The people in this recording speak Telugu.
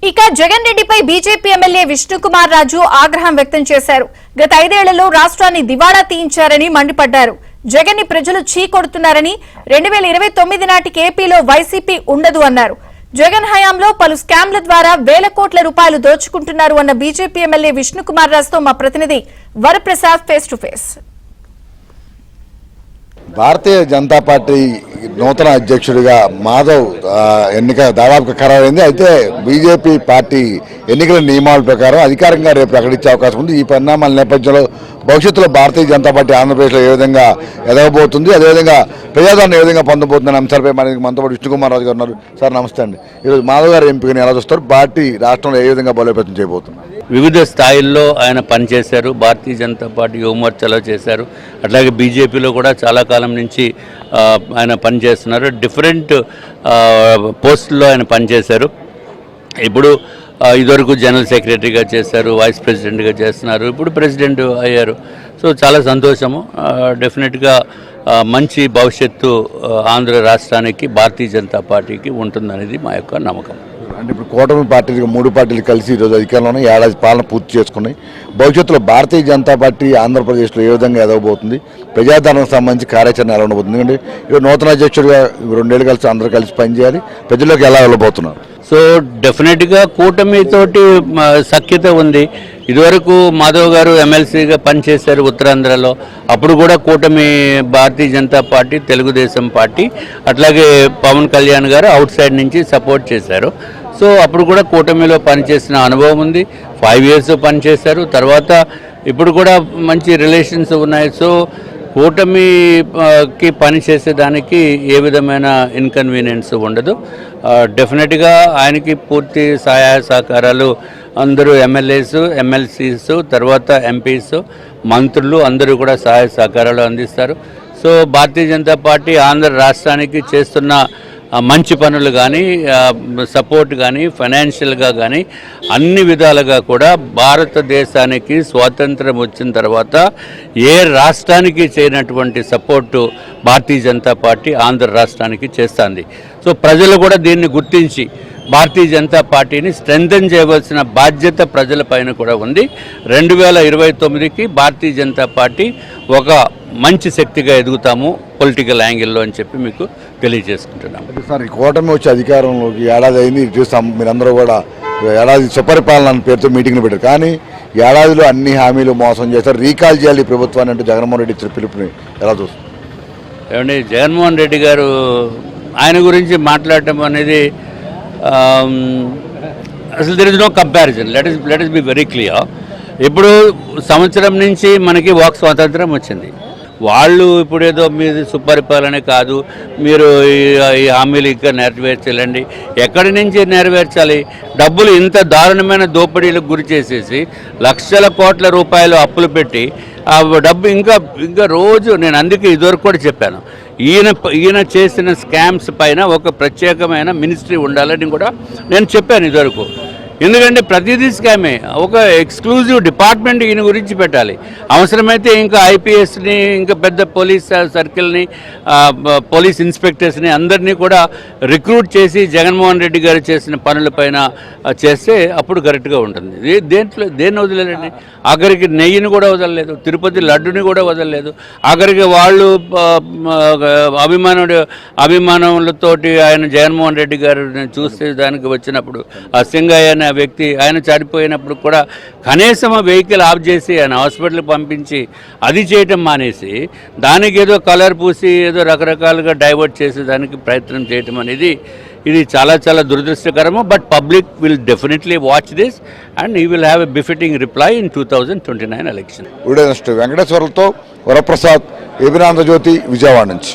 ఇక జగన్ రెడ్డిపై బీజేపీ ఎమ్మెల్యే విష్ణుకుమార్ రాజు ఆగ్రహం వ్యక్తం చేశారు. గత 5 ఏళ్లలో రాష్ట్రాన్ని దివాళా తీయించారని మండిపడ్డారు. జగన్ ని ప్రజలు చీకొడుతున్నారని 2029 నాటికి ఏపీలో వైసీపీ ఉండదు అన్నారు. జగన్ హయాంలో పలు స్కామ్ల ద్వారా వేల కోట్ల రూపాయలు దోచుకుంటున్నారు అన్న బీజేపీ ఎమ్మెల్యే విష్ణుకుమార్ రాజుతో మా ప్రతినిధి Varaprasad face to face. Bharatiya Janata party నూతన అధ్యక్షుడిగా మాధవ్ ఎన్నిక దాదాపుగా ఖరారైంది. అయితే బీజేపీ పార్టీ ఎన్నికల నియమాల ప్రకారం అధికారికంగా రేపు ప్రకటించే అవకాశం ఉంది. ఈ పరిణామాల నేపథ్యంలో భవిష్యత్తులో భారతీయ జనతా పార్టీ ఆంధ్రప్రదేశ్లో ఏ విధంగా ఎదగబోతుంది, అదేవిధంగా ప్రజాదరణ ఏ విధంగా పొందబోతుందనే అంశాలపై మనతో పాటు విష్ణుకుమార్ రాజు గారు ఉన్నారు. సార్ నమస్తే అండి. ఈరోజు మాధవ్ గారు ఎంపికని ఎలా చూస్తారు? పార్టీ రాష్ట్రంలో ఏ విధంగా బలోపేతం చేయబోతున్నారు? వివిధ స్థాయిల్లో ఆయన పనిచేశారు. భారతీయ జనతా పార్టీ యువమోర్చాలో చేశారు, అట్లాగే బీజేపీలో కూడా చాలా కాలం నుంచి ఆయన పనిచేస్తున్నారు. డిఫరెంట్ పోస్టుల్లో ఆయన పనిచేశారు. ఇప్పుడు ఇదివరకు జనరల్ సెక్రటరీగా చేశారు, వైస్ ప్రెసిడెంట్గా చేస్తున్నారు, ఇప్పుడు ప్రెసిడెంట్ అయ్యారు. సో చాలా సంతోషము. డెఫినెట్గా మంచి భవిష్యత్తు ఆంధ్ర రాష్ట్రానికి భారతీయ జనతా పార్టీకి ఉంటుందనేది మా యొక్క నమ్మకం. అంటే ఇప్పుడు కూటమి పార్టీలు 3 పార్టీలు కలిసి ఈరోజు అధికారంలోనే ఏడాది పాలన పూర్తి చేసుకున్నాయి. భవిష్యత్తులో భారతీయ జనతా పార్టీ ఆంధ్రప్రదేశ్లో ఏ విధంగా ఎదగబోతుంది, ప్రజాదరణకు సంబంధించి కార్యాచరణ ఎలా ఉండబోతుంది? ఎందుకంటే ఇప్పుడు నూతన అధ్యక్షుడిగా 2 ఏళ్ళు కలిసి అందరూ కలిసి పనిచేయాలి, ప్రజల్లోకి ఎలా వెళ్ళబోతున్నారు? సో డెఫినెట్గా కూటమితోటి సఖ్యత ఉంది. ఇదివరకు మాధవ్ గారు ఎమ్మెల్సీగా పనిచేశారు ఉత్తరాంధ్రలో, అప్పుడు కూడా కూటమి భారతీయ జనతా పార్టీ, తెలుగుదేశం పార్టీ, అట్లాగే పవన్ కళ్యాణ్ గారు అవుట్ సైడ్ నుంచి సపోర్ట్ చేశారు. సో అప్పుడు కూడా కూటమిలో పనిచేసిన అనుభవం ఉంది. 5 years పనిచేశారు. తర్వాత ఇప్పుడు కూడా మంచి రిలేషన్స్ ఉన్నాయి. సో కూటమికి పనిచేసేదానికి ఏ విధమైన ఇన్కన్వీనియన్స్ ఉండదు. డెఫినెట్గా ఆయనకి పూర్తి సహాయ సహకారాలు అందరూ ఎమ్మెల్యేస్, ఎమ్మెల్సీస్, తర్వాత ఎంపీస్, మంత్రులు అందరూ కూడా సహాయ సహకారాలు అందిస్తారు. సో భారతీయ జనతా పార్టీ ఆంధ్ర రాష్ట్రానికి చేస్తున్న మంచి పనులు కానీ, సపోర్ట్ కానీ, ఫైనాన్షియల్గా కానీ అన్ని విధాలుగా కూడా భారతదేశానికి స్వాతంత్రం వచ్చిన తర్వాత ఏ రాష్ట్రానికి చేయనటువంటి సపోర్టు భారతీయ జనతా పార్టీ ఆంధ్ర రాష్ట్రానికి చేస్తుంది. సో ప్రజలు కూడా దీన్ని గుర్తించి భారతీయ జనతా పార్టీని స్ట్రెంథెన్ చేయవలసిన బాధ్యత ప్రజలపైన కూడా ఉంది. 2029కి భారతీయ జనతా పార్టీ ఒక మంచి శక్తిగా ఎదుగుతాము పొలిటికల్ యాంగిల్లో అని చెప్పి మీకు తెలియజేసుకుంటున్నాం. సార్, ఈ కూటమి వచ్చి అధికారంలోకి ఏడాది అయింది. చూస్తాం మీరందరూ కూడా ఏడాది సుపరిపాలన అనే పేరుతో మీటింగ్లు పెట్టారు. కానీ ఏడాదిలో అన్ని హామీలు మోసం చేస్తారు. రీకాల్ చేయాలి ప్రభుత్వాన్ని అంటూ జగన్మోహన్ రెడ్డి ఇచ్చిన పిలుపుని ఎలా చూస్తారు? ఏమండి, జగన్మోహన్ రెడ్డి గారు ఆయన గురించి మాట్లాడటం అనేది అసలు there is no comparison. Let us be very clear. ఇప్పుడు సంవత్సరం నుంచి మనకి వాక్ స్వాతంత్రం వచ్చింది. వాళ్ళు ఇప్పుడు ఏదో మీది సుపరిపాలన కాదు, మీరు ఈ హామీలు ఇంకా నెరవేర్చాలండి. ఎక్కడి నుంచి నెరవేర్చాలి? డబ్బులు ఇంత దారుణమైన దోపిడీలకు గురి చేసేసి లక్షల కోట్ల రూపాయలు అప్పులు పెట్టి ఆ డబ్బు ఇంకా రోజు, నేను అందుకే ఇదివరకు కూడా చెప్పాను, ఈయన చేసిన స్కామ్స్ పైన ఒక ప్రత్యేకమైన మినిస్ట్రీ ఉండాలని కూడా నేను చెప్పాను ఇదివరకు. ఎందుకంటే ప్రతిదీ స్కామే. ఒక ఎక్స్క్లూజివ్ డిపార్ట్మెంట్ ఈయన గురించి పెట్టాలి. అవసరమైతే ఇంకా ఐపీఎస్ని, ఇంకా పెద్ద పోలీస్ సర్కిల్ని, పోలీస్ ఇన్స్పెక్టర్స్ని అందరినీ కూడా రిక్రూట్ చేసి జగన్మోహన్ రెడ్డి గారు చేసిన పనులపైన చేస్తే అప్పుడు కరెక్ట్గా ఉంటుంది. దేన్ని వదలలేదండి. ఆఖరికి నెయ్యిని కూడా వదలలేదు, తిరుపతి లడ్డుని కూడా వదలలేదు. ఆఖరికి వాళ్ళు అభిమానులతోటి ఆయన జగన్మోహన్ రెడ్డి గారు చూస్తే దానికి వచ్చినప్పుడు ఆ సింగయ్య అనే వ్యక్తి ఆయన చనిపోయినప్పుడు కూడా కనీసం వెహికల్ ఆఫ్ చేసి ఆయన హాస్పిటల్కి పంపించి అది చేయటం మానేసి దానికి ఏదో కలర్ పూసి ఏదో రకరకాలుగా డైవర్ట్ చేసే దానికి ప్రయత్నం చేయటం అనేది ఇది చాలా చాలా దురదృష్టకరము. But public will definitely watch this and he will have a befitting reply in 2029 election. వెంకటేశ్వర్లతో Varaprasad, ఏబినాంధ్రజ్యోతి, Vijayawada నుంచి.